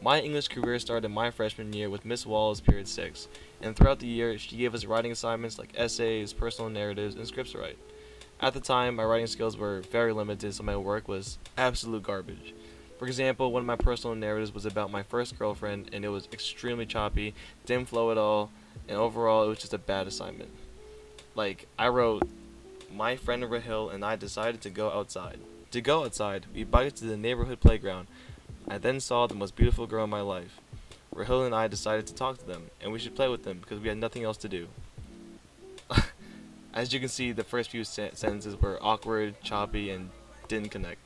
My English career started my freshman year with Miss Wall's Period 6, and throughout the year, she gave us writing assignments like essays, personal narratives, and scripts to write. At the time, my writing skills were very limited, so my work was absolute garbage. For example, one of my personal narratives was about my first girlfriend, and it was extremely choppy, didn't flow at all, and overall, it was just a bad assignment. Like, I wrote, my friend Rahil and I decided to go outside. To go outside, we biked to the neighborhood playground. I then saw the most beautiful girl in my life. Rahil and I decided to talk to them, and we should play with them because we had nothing else to do. As you can see, the first few sentences were awkward, choppy, and didn't connect.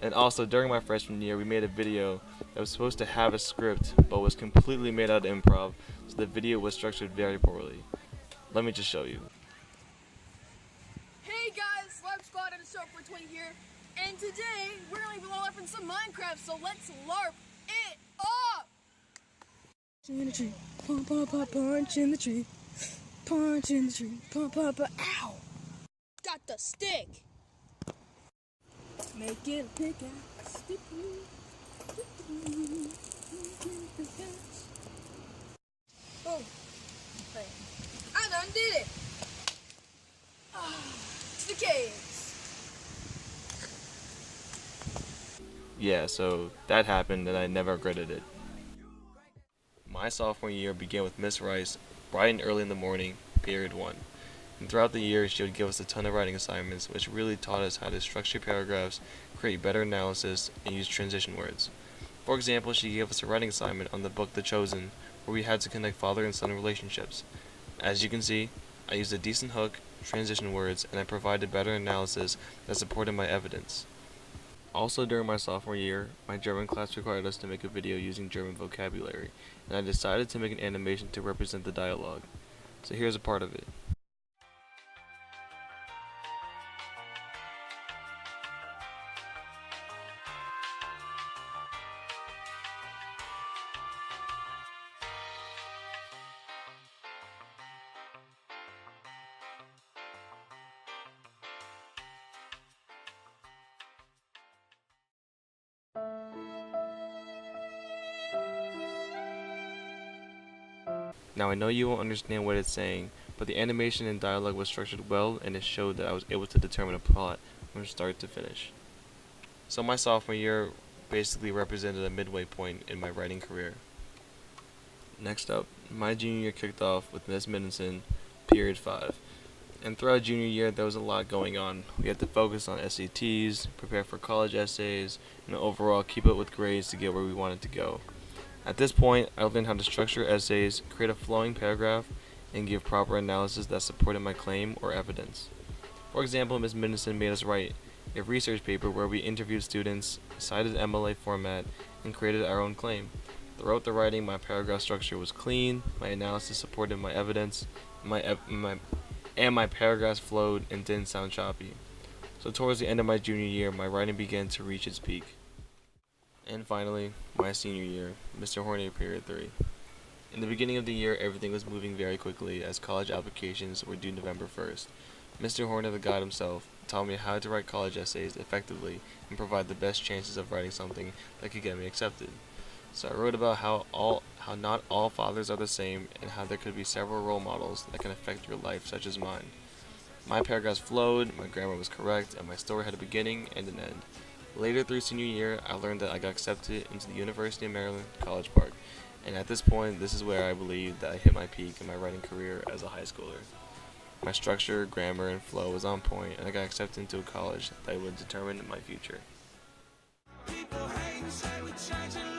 And also, during my freshman year, we made a video that was supposed to have a script, but was completely made out of improv, so the video was structured very poorly. Let me just show you. Hey guys, Lab Squad and Soap for 20 here, and today we're gonna be LARPing some Minecraft, so let's LARP it up! In the tree, pump, pump, pump, punch in the tree, punch in the tree, pump, pump, pump, ow! Got the stick! Make it a pickaxe. Oh, I done did it! To the caves! Yeah, so that happened and I never regretted it. My sophomore year began with Miss Rice, bright and early in the morning, period 1. And throughout the year, she would give us a ton of writing assignments, which really taught us how to structure paragraphs, create better analysis, and use transition words. For example, she gave us a writing assignment on the book The Chosen, where we had to connect father and son relationships. As you can see, I used a decent hook, transition words, and I provided better analysis that supported my evidence. Also during my sophomore year, my German class required us to make a video using German vocabulary, and I decided to make an animation to represent the dialogue. So here's a part of it. Now I know you won't understand what it's saying, but the animation and dialogue was structured well and it showed that I was able to determine a plot from start to finish. So my sophomore year basically represented a midway point in my writing career. Next up, my junior year kicked off with Miss Minison, period 5. And throughout junior year there was a lot going on. We had to focus on SATs, prepare for college essays, and overall keep up with grades to get where we wanted to go. At this point, I learned how to structure essays, create a flowing paragraph, and give proper analysis that supported my claim or evidence. For example, Ms. Minison made us write a research paper where we interviewed students, cited MLA format, and created our own claim. Throughout the writing, my paragraph structure was clean, my analysis supported my evidence, and my paragraphs flowed and didn't sound choppy. So towards the end of my junior year, my writing began to reach its peak. And finally, my senior year, Mr. Horner, period 3. In the beginning of the year, everything was moving very quickly as college applications were due November 1st. Mr. Horner, the God himself, taught me how to write college essays effectively and provide the best chances of writing something that could get me accepted. So I wrote about how not all fathers are the same and how there could be several role models that can affect your life, such as mine. My paragraphs flowed, my grammar was correct, and my story had a beginning and an end. Later through senior year, I learned that I got accepted into the University of Maryland, College Park, and at this point, this is where I believe that I hit my peak in my writing career as a high schooler. My structure, grammar, and flow was on point, and I got accepted into a college that would determine my future. People hate and say we're changing